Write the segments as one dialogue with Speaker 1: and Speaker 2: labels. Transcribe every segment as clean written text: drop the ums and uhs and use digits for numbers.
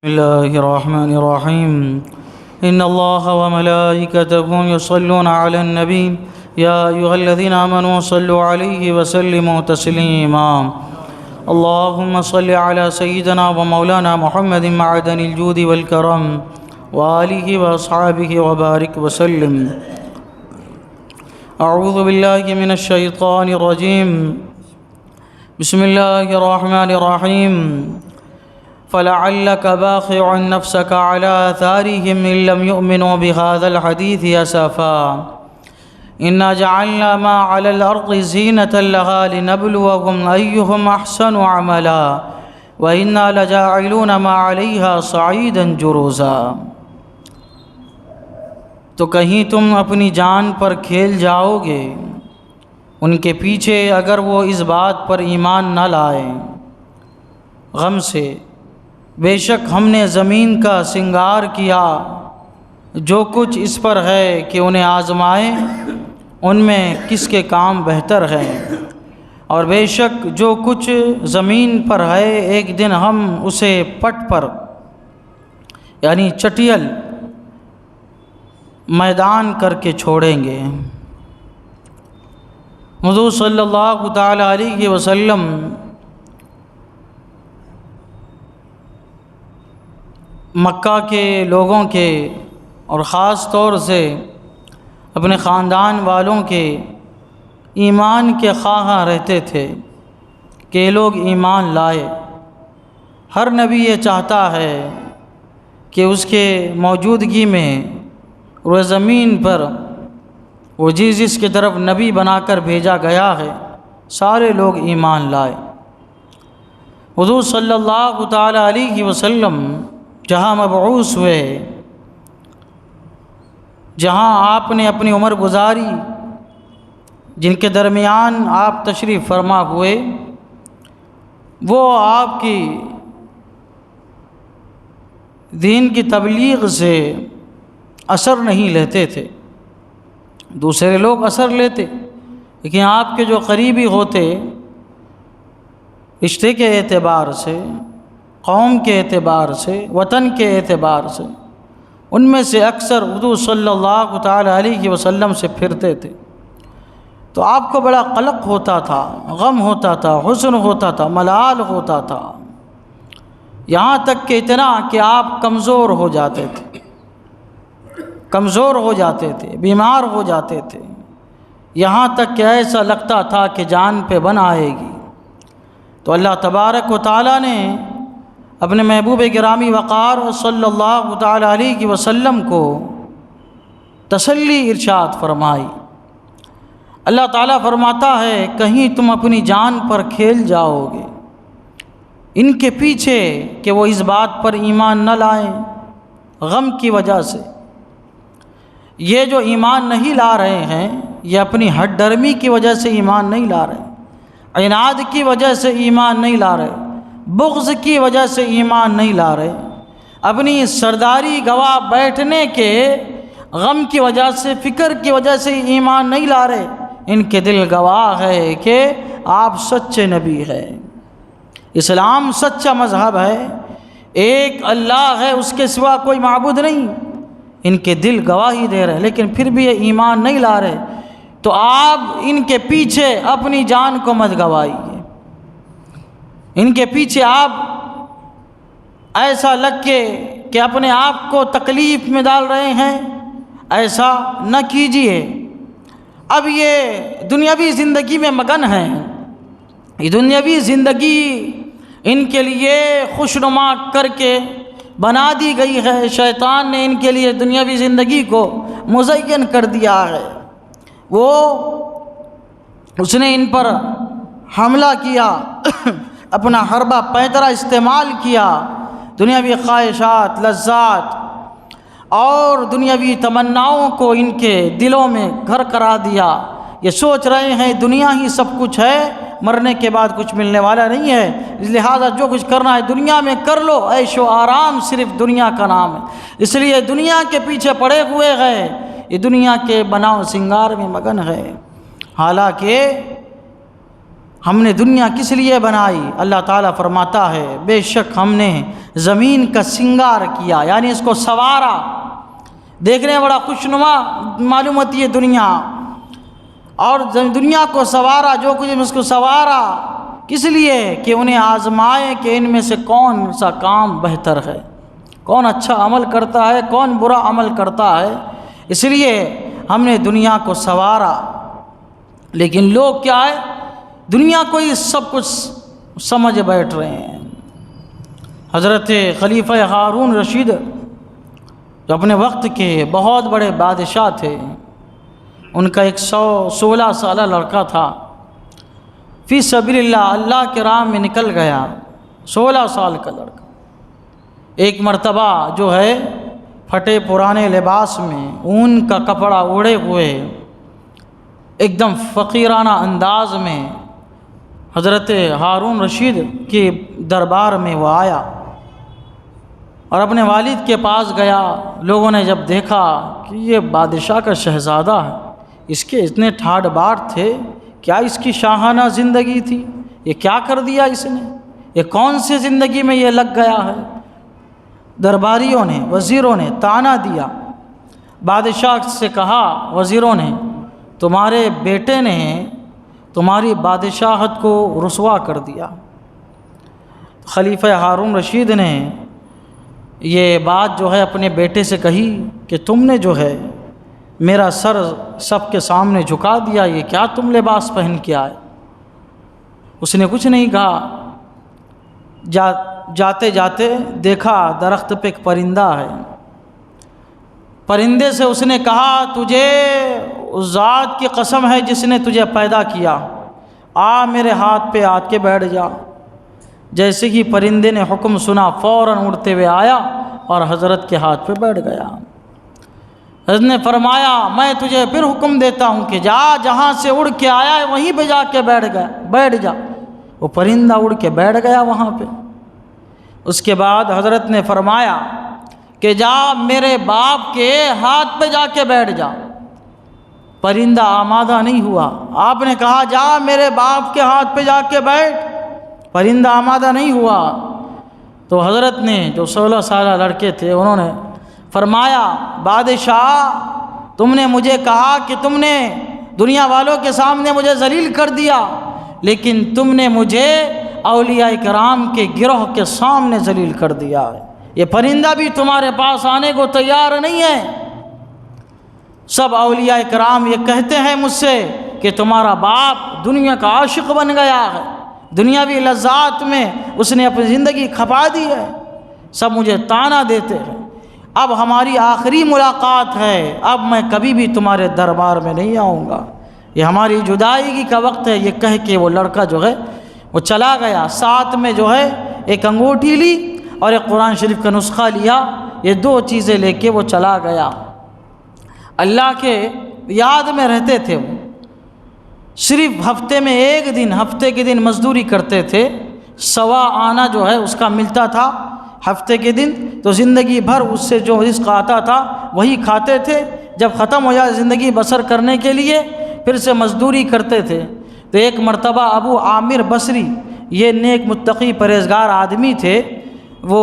Speaker 1: بسم الله الرحمن الرحيم إن الله وملائكته يصلون على النبي يا أيها الذين آمنوا صلوا عليه وسلموا تسليما اللهم صل على سيدنا ومولانا محمد معدن الجود والكرم وآله وأصحابه وبارك وسلم. أعوذ بالله من الشيطان الرجيم. بسم الله الرحمن الرحيم. فلعلك باخع نفسك على آثارهم إن لم يؤمنوا بهذا الحديث أسفا إنا جعلنا ما على الأرض زينة لها لنبلوهم أيهم أحسن عملا وإنا لجاعلون ما عليها صعيدا جرزا. تو کہیں تم اپنی جان پر کھیل جاؤ گے ان کے پیچھے اگر وہ اس بات پر ایمان نہ لائیں غم سے. بے شک ہم نے زمین کا سنگار کیا جو کچھ اس پر ہے کہ انہیں آزمائیں ان میں کس کے کام بہتر ہیں، اور بے شک جو کچھ زمین پر ہے ایک دن ہم اسے پٹ پر یعنی چٹیل میدان کر کے چھوڑیں گے. حضور صلی اللہ تعالی علیہ وسلم مکہ کے لوگوں کے اور خاص طور سے اپنے خاندان والوں کے ایمان کے خواہاں رہتے تھے کہ یہ لوگ ایمان لائے. ہر نبی یہ چاہتا ہے کہ اس کے موجودگی میں روئے زمین پر وہ جس کی طرف نبی بنا کر بھیجا گیا ہے سارے لوگ ایمان لائے. حضور صلی اللہ تعالی علیہ وسلم جہاں مبعوث ہوئے، جہاں آپ نے اپنی عمر گزاری، جن کے درمیان آپ تشریف فرما ہوئے، وہ آپ کی دین کی تبلیغ سے اثر نہیں لیتے تھے. دوسرے لوگ اثر لیتے لیکن آپ کے جو قریبی ہوتے رشتے کے اعتبار سے، قوم کے اعتبار سے، وطن کے اعتبار سے، ان میں سے اکثر حضور صلی اللہ تعالی علیہ وسلم سے پھرتے تھے. تو آپ کو بڑا قلق ہوتا تھا، غم ہوتا تھا، حزن ہوتا تھا، ملال ہوتا تھا، یہاں تک کہ اتنا کہ آپ کمزور ہو جاتے تھے، کمزور ہو جاتے تھے، بیمار ہو جاتے تھے، یہاں تک کہ ایسا لگتا تھا کہ جان پہ بن آئے گی. تو اللہ تبارک و تعالیٰ نے اپنے محبوب گرامی وقار صلی اللہ تعالی علیہ وسلم کو تسلی ارشاد فرمائی. اللہ تعالیٰ فرماتا ہے کہیں تم اپنی جان پر کھیل جاؤ گے ان کے پیچھے کہ وہ اس بات پر ایمان نہ لائیں غم کی وجہ سے. یہ جو ایمان نہیں لا رہے ہیں یہ اپنی ہٹ ڈرمی کی وجہ سے ایمان نہیں لا رہے، عناد کی وجہ سے ایمان نہیں لا رہے، بغض کی وجہ سے ایمان نہیں لا رہے، اپنی سرداری گواہ بیٹھنے کے غم کی وجہ سے، فکر کی وجہ سے ایمان نہیں لا رہے. ان کے دل گواہ ہے کہ آپ سچے نبی ہیں، اسلام سچا مذہب ہے، ایک اللہ ہے، اس کے سوا کوئی معبود نہیں. ان کے دل گواہی دے رہے لیکن پھر بھی یہ ایمان نہیں لا رہے. تو آپ ان کے پیچھے اپنی جان کو مت گوائیے، ان کے پیچھے آپ ایسا لگ کے کہ اپنے آپ کو تکلیف میں ڈال رہے ہیں، ایسا نہ کیجیے. اب یہ دنیاوی زندگی میں مگن ہیں، یہ دنیاوی زندگی ان کے لیے خوشنما کر کے بنا دی گئی ہے. شیطان نے ان کے لیے دنیاوی زندگی کو مزین کر دیا ہے. اس نے ان پر حملہ کیا، اپنا حربہ پیدرا استعمال کیا، دنیاوی خواہشات، لذات اور دنیاوی تمناؤں کو ان کے دلوں میں گھر کرا دیا. یہ سوچ رہے ہیں دنیا ہی سب کچھ ہے، مرنے کے بعد کچھ ملنے والا نہیں ہے، اس لہٰذا جو کچھ کرنا ہے دنیا میں کر لو، عیش و آرام صرف دنیا کا نام ہے. اس لیے دنیا کے پیچھے پڑے ہوئے ہیں، یہ دنیا کے بناؤ سنگار میں مگن ہے. حالانکہ ہم نے دنیا کس لیے بنائی؟ اللہ تعالیٰ فرماتا ہے بے شک ہم نے زمین کا سنگار کیا، یعنی اس کو سنوارا۔ دیکھنے میں بڑا خوشنما معلوم ہوتی ہے دنیا، اور دنیا کو سنوارا، جو کچھ اس کو سنوارا کس لیے؟ کہ انہیں آزمائے کہ ان میں سے کون سا کام بہتر ہے، کون اچھا عمل کرتا ہے، کون برا عمل کرتا ہے۔ اس لیے ہم نے دنیا کو سنوارا۔ لیکن لوگ کیا ہے، دنیا کو ہی سب کچھ سمجھ بیٹھ رہے ہیں۔ حضرت خلیفہ ہارون رشید جو اپنے وقت کے بہت بڑے بادشاہ تھے، ان کا ایک 16 سالہ لڑکا تھا، فی سبیل اللہ، اللہ کے راہ میں نکل گیا، 16 سال کا لڑکا۔ ایک مرتبہ جو ہے پھٹے پرانے لباس میں، اون کا کپڑا اوڑھے ہوئے، ایک دم فقیرانہ انداز میں حضرت ہارون رشید کے دربار میں وہ آیا اور اپنے والد کے پاس گیا۔ لوگوں نے جب دیکھا کہ یہ بادشاہ کا شہزادہ ہے، اس کے اتنے ٹھاٹھ باٹ تھے، کیا اس کی شاہانہ زندگی تھی، یہ کیا کر دیا اس نے، یہ کون سی زندگی میں یہ لگ گیا ہے۔ درباریوں نے، وزیروں نے طعنہ دیا۔ بادشاہ سے کہا وزیروں نے، تمہارے بیٹے نے تمہاری بادشاہت کو رسوا کر دیا۔ خلیفہ ہارون رشید نے یہ بات جو ہے اپنے بیٹے سے کہی کہ تم نے جو ہے میرا سر سب کے سامنے جھکا دیا، یہ کیا تم لباس پہن کے آئے؟ اس نے کچھ نہیں کہا۔ جاتے جاتے دیکھا درخت پہ ایک پرندہ ہے، پرندے سے اس نے کہا تجھے اس ذات کی قسم ہے جس نے تجھے پیدا کیا، آ میرے ہاتھ پہ آ کے بیٹھ جا۔ جیسے ہی پرندے نے حکم سنا فوراً اڑتے ہوئے آیا اور حضرت کے ہاتھ پہ بیٹھ گیا۔ حضرت نے فرمایا میں تجھے پھر حکم دیتا ہوں کہ جا، جہاں سے اڑ کے آیا ہے وہیں پہ جا کے بیٹھ جا۔ وہ پرندہ اڑ کے بیٹھ گیا وہاں پہ۔ اس کے بعد حضرت نے فرمایا کہ جا میرے باپ کے ہاتھ پہ جا کے بیٹھ جا۔ پرندہ آمادہ نہیں ہوا۔ آپ نے کہا جا میرے باپ کے ہاتھ پہ جا کے بیٹھ، پرندہ آمادہ نہیں ہوا۔ تو حضرت نے جو 16 سالہ لڑکے تھے انہوں نے فرمایا بادشاہ تم نے مجھے کہا کہ تم نے دنیا والوں کے سامنے مجھے ذلیل کر دیا، لیکن تم نے مجھے اولیاء کرام کے گروہ کے سامنے ذلیل کر دیا ہے۔ یہ پرندہ بھی تمہارے پاس آنے کو تیار نہیں ہے۔ سب اولیاء کرام یہ کہتے ہیں مجھ سے کہ تمہارا باپ دنیا کا عاشق بن گیا ہے، دنیاوی لذات میں اس نے اپنی زندگی کھپا دی ہے۔ سب مجھے طعنہ دیتے ہیں۔ اب ہماری آخری ملاقات ہے، اب میں کبھی بھی تمہارے دربار میں نہیں آؤں گا، یہ ہماری جدائیگی کا وقت ہے۔ یہ کہہ کے وہ لڑکا جو ہے وہ چلا گیا۔ ساتھ میں جو ہے ایک انگوٹھی لی اور ایک قرآن شریف کا نسخہ لیا، یہ 2 چیزیں لے کے وہ چلا گیا۔ اللہ کے یاد میں رہتے تھے وہ، صرف ہفتے میں ایک دن، ہفتے کے دن مزدوری کرتے تھے، 1.25 آنا جو ہے اس کا ملتا تھا ہفتے کے دن، تو زندگی بھر اس سے جو رزق آتا تھا وہی کھاتے تھے۔ جب ختم ہو جائے زندگی بسر کرنے کے لیے پھر سے مزدوری کرتے تھے۔ تو ایک مرتبہ ابو عامر بصری، یہ نیک متقی پرہیزگار آدمی تھے، وہ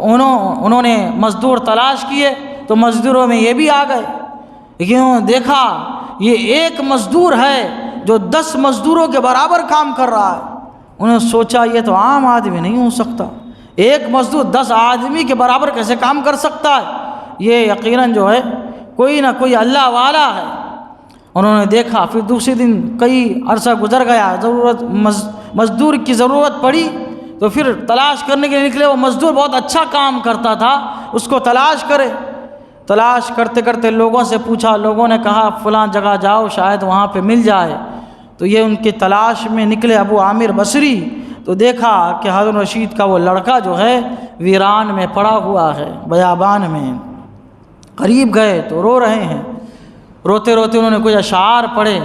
Speaker 1: انہوں نے مزدور تلاش کیے تو مزدوروں میں یہ بھی آ گئے، لیکن انہوں نے دیکھا یہ ایک مزدور ہے جو 10 مزدوروں کے برابر کام کر رہا ہے۔ انہوں نے سوچا یہ تو عام آدمی نہیں ہو سکتا، ایک مزدور 10 آدمی کے برابر کیسے کام کر سکتا ہے، یہ یقیناً جو ہے کوئی نہ کوئی اللہ والا ہے۔ انہوں نے دیکھا، پھر دوسرے دن کئی عرصہ گزر گیا، مزدور کی ضرورت پڑی تو پھر تلاش کرنے کے لیے نکلے۔ وہ مزدور بہت اچھا کام کرتا تھا، اس کو تلاش کرے۔ تلاش کرتے کرتے لوگوں سے پوچھا، لوگوں نے کہا فلاں جگہ جاؤ شاید وہاں پہ مل جائے۔ تو یہ ان کی تلاش میں نکلے ابو عامر بصری، تو دیکھا کہ ہارون رشید کا وہ لڑکا جو ہے ویران میں پڑا ہوا ہے، بیابان میں۔ قریب گئے تو رو رہے ہیں، روتے روتے انہوں نے کچھ اشعار پڑھے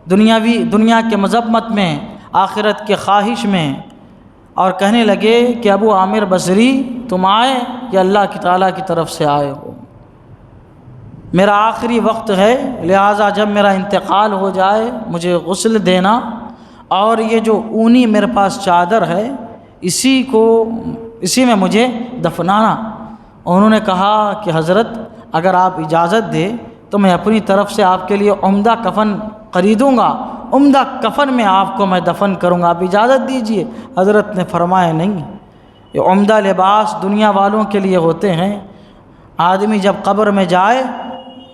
Speaker 1: دنیا کے مذمت میں، آخرت کے خواہش میں، اور کہنے لگے کہ ابو عامر بصری تم آئے یا اللہ کی تعالیٰ کی طرف سے آئے ہو، میرا آخری وقت ہے، لہٰذا جب میرا انتقال ہو جائے مجھے غسل دینا اور یہ جو اونی میرے پاس چادر ہے اسی میں مجھے دفنانا۔ انہوں نے کہا کہ حضرت اگر آپ اجازت دیں تو میں اپنی طرف سے آپ کے لیے عمدہ کفن خریدوں گا، عمدہ کفن میں آپ کو میں دفن کروں گا، آپ اجازت دیجئے۔ حضرت نے فرمایا نہیں، یہ عمدہ لباس دنیا والوں کے لیے ہوتے ہیں، آدمی جب قبر میں جائے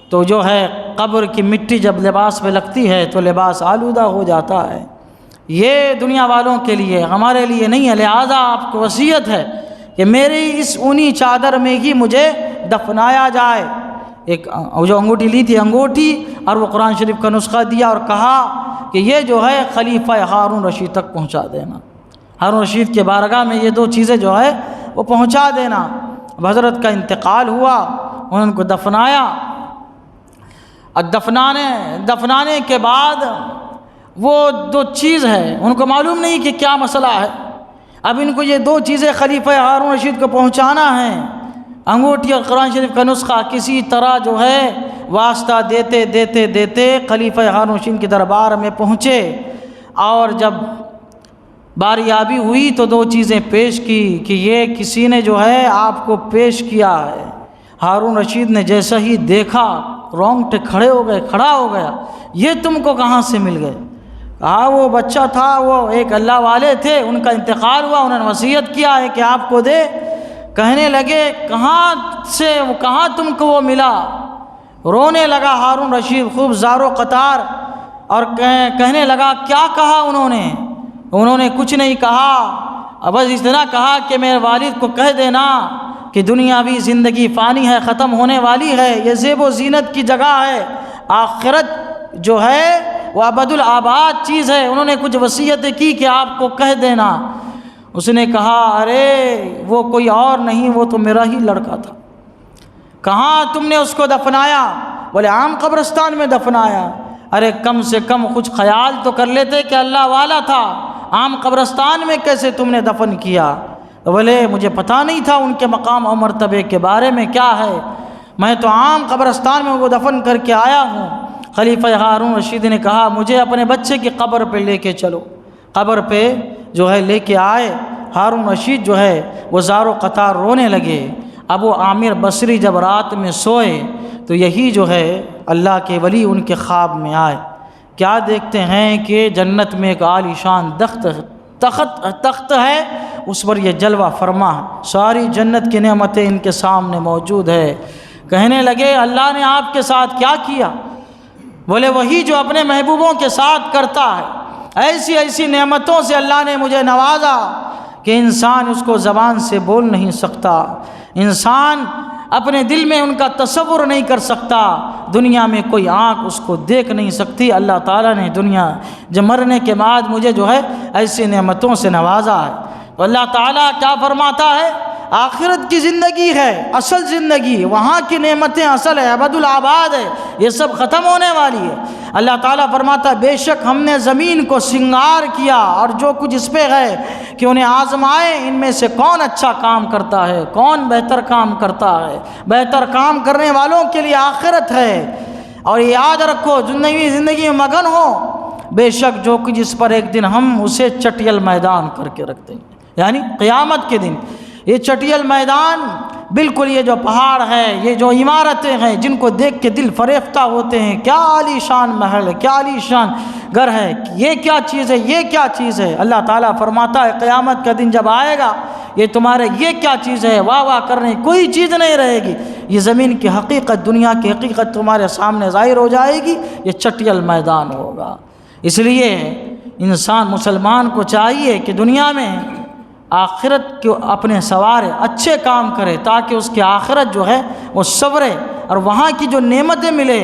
Speaker 1: تو جو ہے قبر کی مٹی جب لباس پہ لگتی ہے تو لباس آلودہ ہو جاتا ہے، یہ دنیا والوں کے لیے، ہمارے لیے نہیں ہے۔ لہذا آپ کو وصیت ہے کہ میری اس اونی چادر میں ہی مجھے دفنایا جائے۔ ایک جو انگوٹھی لی تھی انگوٹھی اور وہ قرآن شریف کا نسخہ دیا اور کہا کہ یہ جو ہے خلیفہ ہارون رشید تک پہنچا دینا، ہارون رشید کے بارگاہ میں یہ دو چیزیں جو ہے وہ پہنچا دینا۔ اب حضرت کا انتقال ہوا، انہوں نے ان کو دفنایا۔ دفنانے کے بعد وہ دو چیز ہے، ان کو معلوم نہیں کہ کیا مسئلہ ہے، اب ان کو یہ دو چیزیں خلیفہ ہارون رشید کو پہنچانا ہے، انگوٹھی اور قرآن شریف کا نسخہ۔ کسی طرح جو ہے واسطہ دیتے خلیفہ ہارون رشید کے دربار میں پہنچے، اور جب باریابی ہوئی تو دو چیزیں پیش کی کہ یہ کسی نے جو ہے آپ کو پیش کیا ہے۔ ہارون رشید نے جیسا ہی دیکھا رونگٹے کھڑا ہو گیا، یہ تم کو کہاں سے مل گئے؟ کہا وہ بچہ تھا، وہ ایک اللہ والے تھے، ان کا انتقال ہوا، انہوں نے وصیت کیا ہے کہ آپ کو دے۔ کہنے لگے کہاں تم کو وہ ملا؟ رونے لگا ہارون رشید خوب زار و قطار، اور کہنے لگا کیا کہا انہوں نے کچھ نہیں کہا، بس اتنا کہا کہ میرے والد کو کہہ دینا کہ دنیاوی زندگی فانی ہے، ختم ہونے والی ہے، یہ زیب و زینت کی جگہ ہے، آخرت جو ہے وہ ابد الآباد چیز ہے۔ انہوں نے کچھ وصیت کی کہ آپ کو کہہ دینا۔ اس نے کہا ارے وہ کوئی اور نہیں، وہ تو میرا ہی لڑکا تھا۔ کہاں تم نے اس کو دفنایا؟ بولے عام قبرستان میں دفنایا۔ ارے کم سے کم کچھ خیال تو کر لیتے کہ اللہ والا تھا، عام قبرستان میں کیسے تم نے دفن کیا؟ بولے مجھے پتہ نہیں تھا ان کے مقام اور مرتبے کے بارے میں کیا ہے، میں تو عام قبرستان میں وہ دفن کر کے آیا ہوں۔ خلیفہ ہارون رشید نے کہا مجھے اپنے بچے کی قبر پہ لے کے چلو۔ قبر پہ جو ہے لے کے آئے، ہارون رشید جو ہے وہ زار و قطار رونے لگے۔ ابو عامر بصری جب رات میں سوئے تو یہی جو ہے اللہ کے ولی ان کے خواب میں آئے، کیا دیکھتے ہیں کہ جنت میں ایک عالی شان تخت ہے، اس پر یہ جلوہ فرما ہے، ساری جنت کی نعمتیں ان کے سامنے موجود ہے۔ کہنے لگے اللہ نے آپ کے ساتھ کیا کیا؟ بولے وہی جو اپنے محبوبوں کے ساتھ کرتا ہے، ایسی نعمتوں سے اللہ نے مجھے نوازا کہ انسان اس کو زبان سے بول نہیں سکتا، انسان اپنے دل میں ان کا تصور نہیں کر سکتا، دنیا میں کوئی آنکھ اس کو دیکھ نہیں سکتی۔ اللہ تعالیٰ نے دنیا جب مرنے کے بعد مجھے جو ہے ایسی نعمتوں سے نوازا ہے۔ تو اللہ تعالیٰ کیا فرماتا ہے؟ آخرت کی زندگی ہے اصل زندگی، وہاں کی نعمتیں اصل ہے، ابد الآباد ہے، یہ سب ختم ہونے والی ہے۔ اللہ تعالیٰ فرماتا ہے بے شک ہم نے زمین کو سنگار کیا اور جو کچھ اس پہ ہے کہ انہیں آزمائے ان میں سے کون اچھا کام کرتا ہے، کون بہتر کام کرتا ہے۔ بہتر کام کرنے والوں کے لیے آخرت ہے، اور یاد رکھو زندگی میں مگن ہو، بے شک جو کچھ اس پر ایک دن ہم اسے چٹیل میدان کر کے رکھ دیں گے، یعنی قیامت کے دن یہ چٹیل میدان بالکل یہ جو پہاڑ ہے، یہ جو عمارتیں ہیں جن کو دیکھ کے دل فریفتہ ہوتے ہیں، کیا عالی شان محل ہے، کیا عالی شان گھر ہے، یہ کیا چیز ہے، یہ کیا چیز ہے۔ اللہ تعالیٰ فرماتا ہے قیامت کا دن جب آئے گا یہ تمہارے یہ کیا چیز ہے، واہ واہ کرنے کوئی چیز نہیں رہے گی، یہ زمین کی حقیقت، دنیا کی حقیقت تمہارے سامنے ظاہر ہو جائے گی، یہ چٹیل میدان ہوگا۔ اس لیے انسان مسلمان کو چاہیے کہ دنیا میں آخرت کو اپنے سوارے، اچھے کام کرے تاکہ اس کی آخرت جو ہے وہ سنورے، اور وہاں کی جو نعمتیں ملے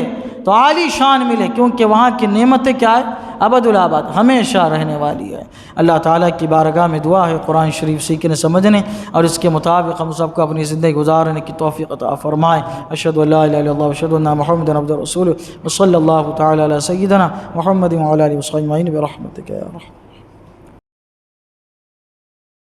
Speaker 1: تو عالی شان ملے، کیونکہ وہاں کی نعمتیں کیا ہے؟ ابد الآباد ہمیشہ رہنے والی ہے۔ اللہ تعالیٰ کی بارگاہ میں دعا ہے قرآن شریف سیکھنے سمجھنے اور اس کے مطابق ہم سب کو اپنی زندگی گزارنے کی توفیق عطا فرمائے۔ اشہد ان لا الہ الا اللہ واشہد ان محمدا عبدہ ورسولہ وصلی اللہ تعالی علی سیدنا محمد وعلی آلہ وصحبہ اجمعین برحمتک یا رحمۃ۔